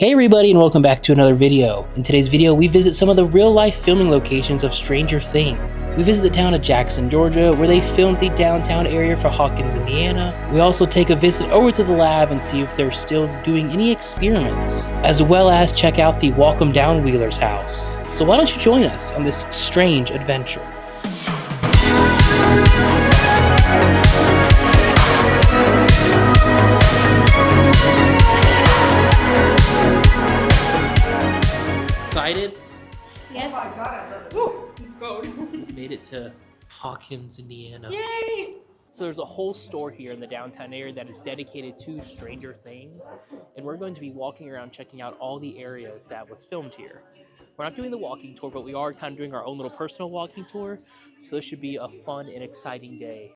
Hey everybody, and welcome back to another video. In today's video, we visit some of the real-life filming locations of Stranger Things. We visit the town of Jackson, Georgia, where they filmed the downtown area for Hawkins, Indiana. We also take a visit over to the lab and see if they're still doing any experiments, as well as check out the Walk 'em Down Wheeler's house. So why don't you join us on this strange adventure? Excited? Yes. Oh my god, I love it. Woo, it's cold. Made it to Hawkins, Indiana. Yay! So there's a whole store here in the downtown area that is dedicated to Stranger Things, and we're going to be walking around checking out all the areas that was filmed here. We're not doing the walking tour, but we are kind of doing our own little personal walking tour, so this should be a fun and exciting day.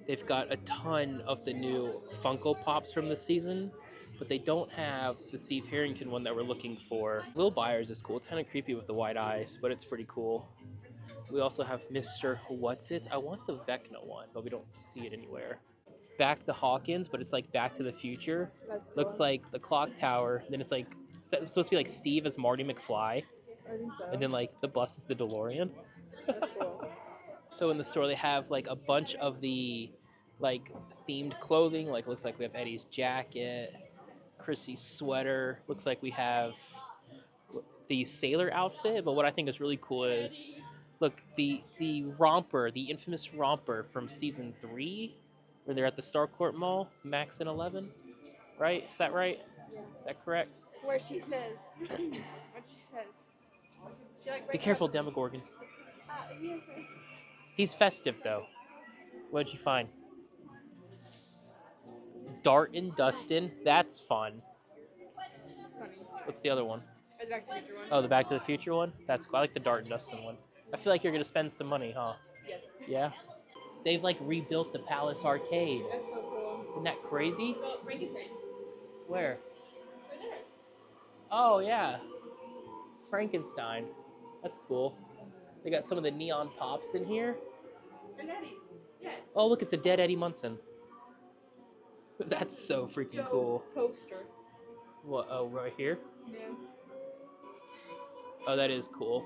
They've got a ton of the new Funko Pops from this season, but they don't have the Steve Harrington one that we're looking for. Will Byers is cool. It's kind of creepy with the white eyes, but it's pretty cool. We also have Mr. What's-It. I want the Vecna one, but we don't see it anywhere. Back to Hawkins, but it's like Back to the Future. Looks like the clock tower. Then it's like, is that supposed to be like Steve as Marty McFly? I think so. And then like the bus is the DeLorean. Cool. So in the store they have like a bunch of the like themed clothing. Like looks like we have Eddie's jacket, Chrissy's sweater. Looks like we have the sailor outfit. But what I think is really cool is, look, the romper, the infamous romper from season 3, where they're at the Starcourt Mall, Max and 11, right? Is that right? Yeah. Is that correct? Where she says, what she says. She like be careful, Demogorgon. Yes, He's festive though. What did you find? Dart and Dustin. That's fun. Funny. What's the other one? The Back to the Future one. Oh, the Back to the Future one? That's cool. I like the Dart and Dustin one. I feel like you're going to spend some money, huh? Yes. Yeah? They've like rebuilt the Palace Arcade. That's so cool. Isn't that crazy? Well, Frankenstein. Where? Right there. Oh, yeah. Frankenstein. That's cool. They got some of the neon pops in here. And Eddie. Yeah. Oh, look, it's a dead Eddie Munson. That's so freaking cool. Poster. What? Oh, right here? Yeah. Oh, that is cool.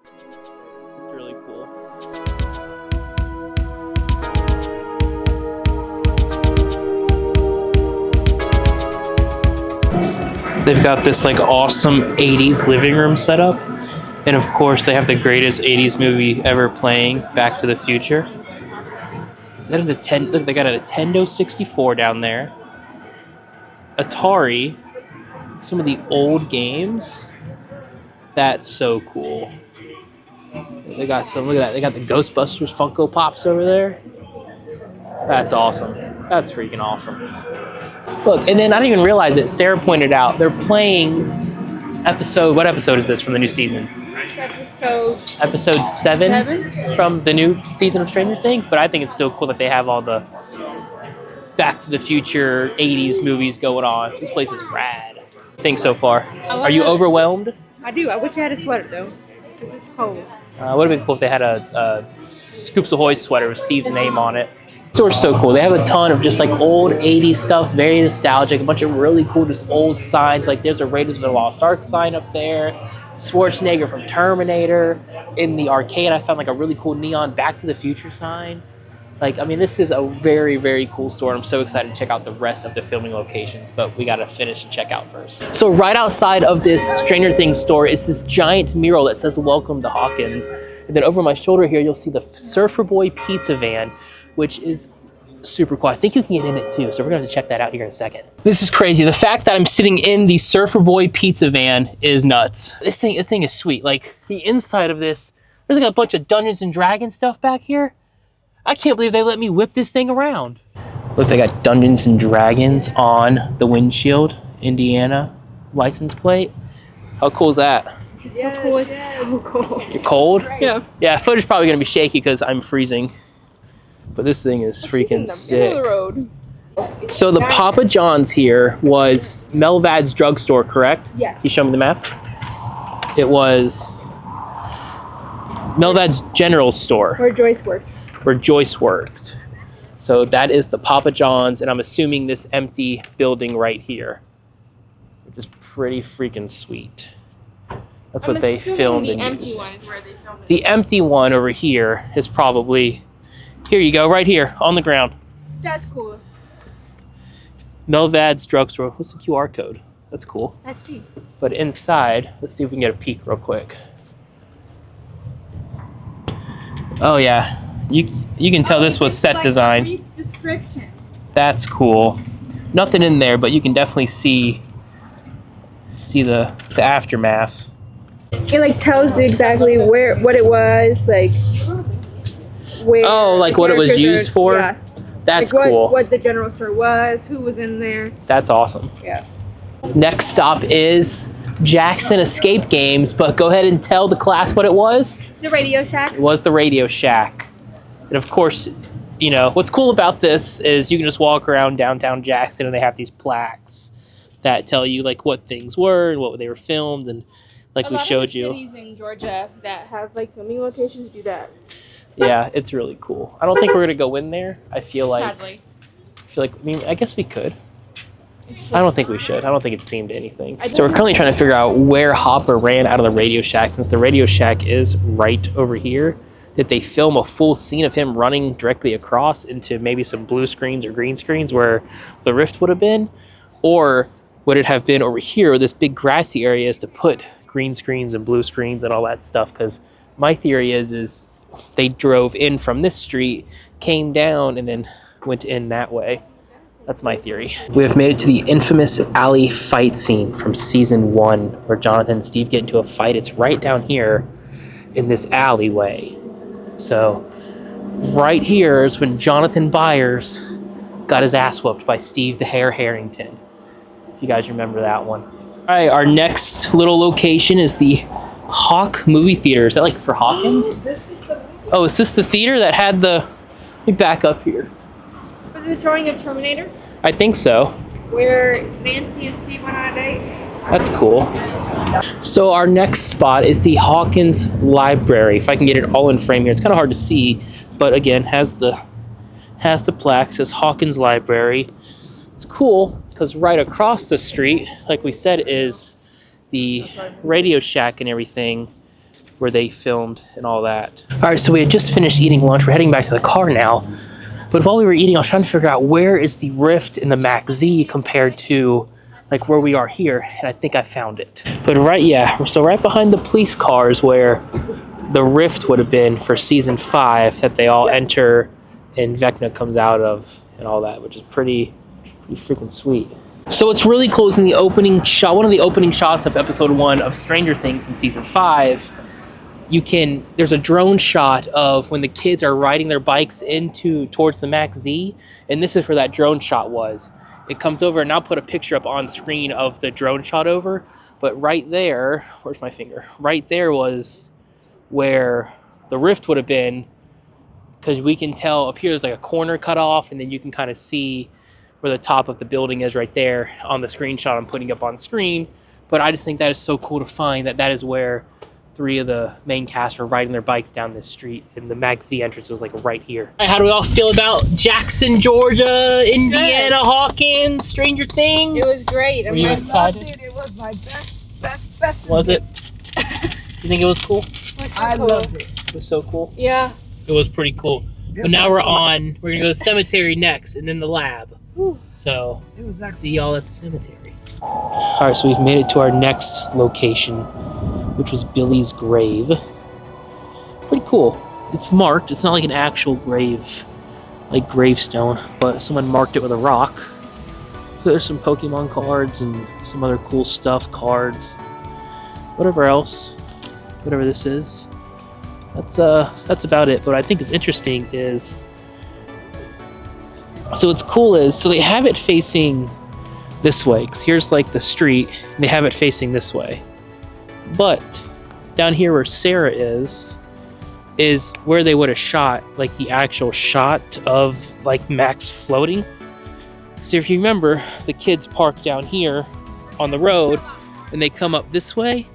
It's really cool. They've got this like awesome 80s living room setup. And of course, they have the greatest 80s movie ever playing, Back to the Future. Is that a Nintendo? Look, they got a Nintendo 64 down there. Atari. Some of the old games. That's so cool. They got some, look at that. They got the Ghostbusters Funko Pops over there. That's awesome. That's freaking awesome. Look, and then I didn't even realize it. Sarah pointed out they're playing what episode is this from the new season? Episode 7 from the new season of Stranger Things, but I think it's still cool that they have all the Back to the Future 80s movies going on. This place is rad. What do you think so far? Are you overwhelmed? I do. I wish I had a sweater though, because it's cold. Would have been cool if they had a Scoops Ahoy sweater with Steve's name on it. The store's so cool. They have a ton of just like old 80s stuff, very nostalgic, a bunch of really cool just old signs. Like there's a Raiders of the Lost Ark sign up there. Schwarzenegger from Terminator. In the arcade, I found like a really cool neon Back to the Future sign. Like, I mean, this is a very, very cool store. I'm so excited to check out the rest of the filming locations, but we got to finish and check out first. So right outside of this Stranger Things store is this giant mural that says "Welcome to Hawkins." And then over my shoulder here, you'll see the Surfer Boy pizza van, which is super cool. I think you can get in it too, so we're gonna have to check that out here in a second. This is crazy. The fact that I'm sitting in the Surfer Boy pizza van is nuts. This thing is sweet. Like the inside of this, there's like a bunch of Dungeons and Dragons stuff back here. I can't believe they let me whip this thing around. Look, they got Dungeons and Dragons on the windshield, Indiana license plate. How cool is that? It's so cool. It's so cool. You're cold? Yeah. Yeah, footage probably gonna be shaky because I'm freezing. But this thing is freaking sick. So the Papa John's here was Melvad's drugstore, correct? Yeah. Can you show me the map? It was Melvad's general store. Where Joyce worked. So that is the Papa John's, and I'm assuming this empty building right here. Just pretty freaking sweet. That's I'm what they assuming filmed the and empty used. one is where they filmed it. The empty one over here is probably, here you go, right here on the ground. That's cool. Melvad's drugstore. What's the QR code? That's cool. Let's see. But inside, let's see if we can get a peek real quick. Oh yeah, you can tell this was set design. Brief description. That's cool. Nothing in there, but you can definitely see the aftermath. It like tells you exactly what it was, like where. Oh, like what it was used for? Yeah. That's like cool. What the general store was, who was in there. That's awesome. Yeah. Next stop is Jackson Escape Games, but go ahead and tell the class what it was. The Radio Shack. It was the Radio Shack. And of course, you know, what's cool about this is you can just walk around downtown Jackson and they have these plaques that tell you like what things were and what they were filmed, and like we showed you. A lot of the cities in Georgia that have like filming locations do that. Yeah, it's really cool. I don't think we're gonna go in there. I feel like Sadly. I mean, I guess we could. I don't think we should. I don't think it's themed to anything. So we're currently trying to figure out where Hopper ran out of the Radio Shack, since the Radio Shack is right over here. Did they film a full scene of him running directly across into maybe some blue screens or green screens where the rift would have been? Or would it have been over here where this big grassy area is to put green screens and blue screens and all that stuff? Because my theory is they drove in from this street, came down, and then went in that way. That's my theory. We have made it to the infamous alley fight scene from season 1 where Jonathan and Steve get into a fight. It's right down here in this alleyway. So right here is when Jonathan Byers got his ass whooped by Steve the Hare Harrington. If you guys remember that one. All right, our next little location is the Hawk movie theater. Is that like for Hawkins? Oh, is this the theater that had the... Let me back up here. Was it showing of Terminator? I think so. Where Nancy and Steve went on a date? That's cool. So our next spot is the Hawkins Library. If I can get it all in frame here, it's kind of hard to see, but again, has the plaque, says Hawkins Library. It's cool because right across the street, like we said, is the Radio Shack and everything where they filmed and all that. All right, so we had just finished eating lunch. We're heading back to the car now. But while we were eating, I was trying to figure out where is the rift in the Max Z compared to like where we are here, and I think I found it. But so right behind the police cars where the rift would have been for season 5 that they all enter and Vecna comes out of and all that, which is pretty freaking sweet. So what's really cool is in the opening shot, one of the opening shots of episode 1 of Stranger Things in season 5, there's a drone shot of when the kids are riding their bikes towards the Max Z, and this is where that drone shot was. It comes over, and I'll put a picture up on screen of the drone shot over, but right there, where's my finger? Right there was where the rift would have been, because we can tell up here there's like a corner cut off, and then you can kind of see where the top of the building is right there on the screenshot I'm putting up on screen. But I just think that is so cool to find that is where 3 of the main cast were riding their bikes down this street, and the Max Z entrance was like right here. All right, how do we all feel about Jackson, Georgia, Indiana, Good. Hawkins, Stranger Things? It was great. Were you excited? It was my best. Was it? You think it was cool? It was so I cool. loved it. It was so cool. Yeah. It was pretty cool. It But now was we're gonna go to the cemetery next, and then the lab. Whew. So It was see y'all at the cemetery. All right, so we've made it to our next location, which was Billy's grave. Pretty cool. It's marked. It's not like an actual grave, like gravestone, but someone marked it with a rock. So there's some Pokemon cards and some other cool stuff, cards, whatever else, whatever this is. That's about it. But what I think is interesting is, so what's cool is, so they have it facing this way, because here's like the street, and they have it facing this way. But down here where Sarah is where they would have shot like the actual shot of like Max floating. So if you remember, the kids park down here on the road and they come up this way,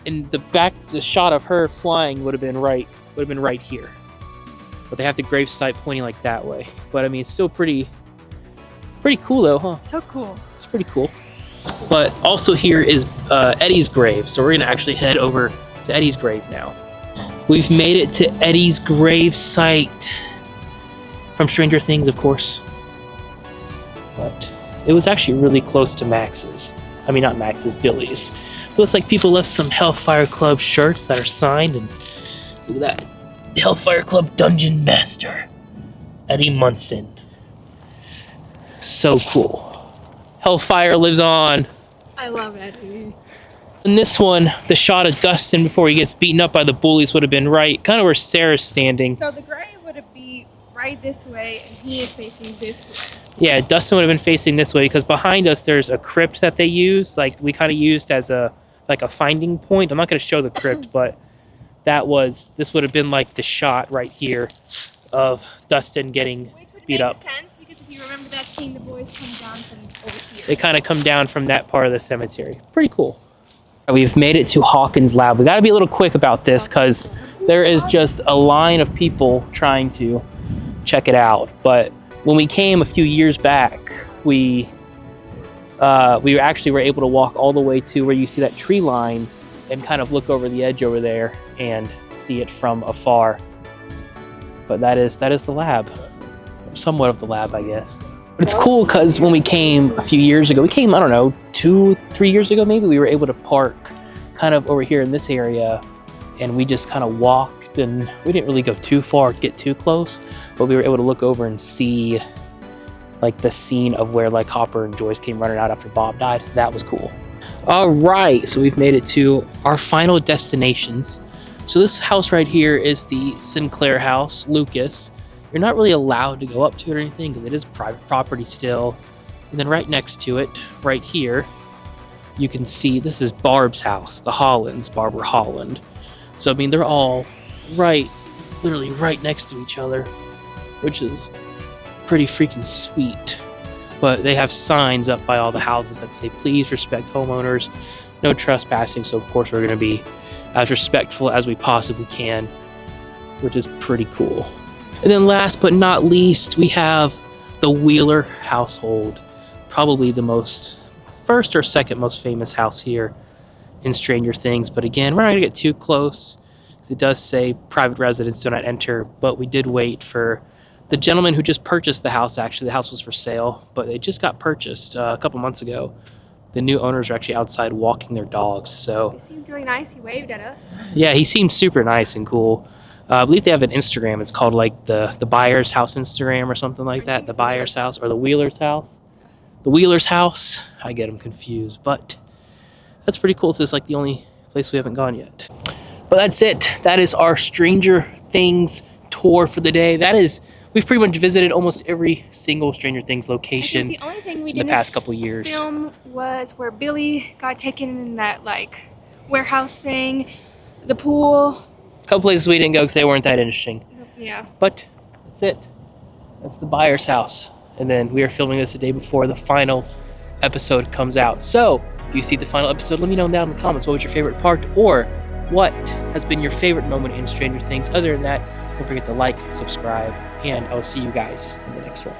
and the shot of her flying would have been right here. But they have the gravesite pointing like that way. But I mean, it's still pretty cool though, huh? So cool. It's pretty cool. But also here is Eddie's grave, so we're gonna actually head over to Eddie's grave now. We've made it to Eddie's grave site from Stranger Things, of course. But it was actually really close to Max's. I mean, not Max's, Billy's. It looks like people left some Hellfire Club shirts that are signed, and look at that. Hellfire Club Dungeon Master, Eddie Munson. So cool. Hellfire lives on. I love Eddie. In this one, the shot of Dustin before he gets beaten up by the bullies would have been right, kind of where Sarah's standing. So the grave would be right this way, and he is facing this way. Yeah, Dustin would have been facing this way because behind us there's a crypt that they use, like we kind of used as a finding point. I'm not going to show the crypt, but this would have been like the shot right here of Dustin getting beat up. Which would make sense because if you remember that scene, the boys come down from over here. They kind of come down from that part of the cemetery. Pretty cool. We've made it to Hawkins Lab. We got to be a little quick about this because there is just a line of people trying to check it out. But when we came a few years back, we actually were able to walk all the way to where you see that tree line and kind of look over the edge over there and see it from afar. But that is the lab, somewhat of the lab, I guess. But it's cool because when we came a few years ago, we came, I don't know, 2-3 years ago maybe, we were able to park kind of over here in this area, and we just kind of walked, and we didn't really go too far, get too close, but we were able to look over and see like the scene of where like Hopper and Joyce came running out after Bob died. That was cool. All right, so we've made it to our final destinations. So this house right here is the Sinclair house, Lucas. You're not really allowed to go up to it or anything because it is private property still. And then right next to it, right here, you can see this is Barb's house, the Hollands, Barbara Holland. So I mean, they're all literally right next to each other, which is pretty freaking sweet. But they have signs up by all the houses that say, please respect homeowners, no trespassing. So of course we're going to be as respectful as we possibly can, which is pretty cool. And then last but not least, we have the Wheeler household, probably the first or second most famous house here in Stranger Things. But again, we're not going to get too close because it does say private residents do not enter, but we did wait for the gentleman who just purchased the house. Actually, the house was for sale, but it just got purchased a couple months ago. The new owners are actually outside walking their dogs. So He seemed really nice. He waved at us. yeah, he seemed super nice and cool. I believe they have an Instagram. It's called like the Buyer's House Instagram or something like that. The Buyer's House or the Wheeler's House. The Wheeler's House. I get them confused, but that's pretty cool. This is like the only place we haven't gone yet. But that's it. That is our Stranger Things tour for the day. We've pretty much visited almost every single Stranger Things location The only thing we in the didn't past couple years. film was where Billy got taken in that like warehouse thing, the pool. A couple places we didn't go because they weren't that interesting. Yeah. But that's it. That's the Buyer's house. And then we are filming this the day before the final episode comes out. So if you see the final episode, let me know down in the comments what was your favorite part or what has been your favorite moment in Stranger Things. Other than that, don't forget to like, subscribe, and I will see you guys in the next one.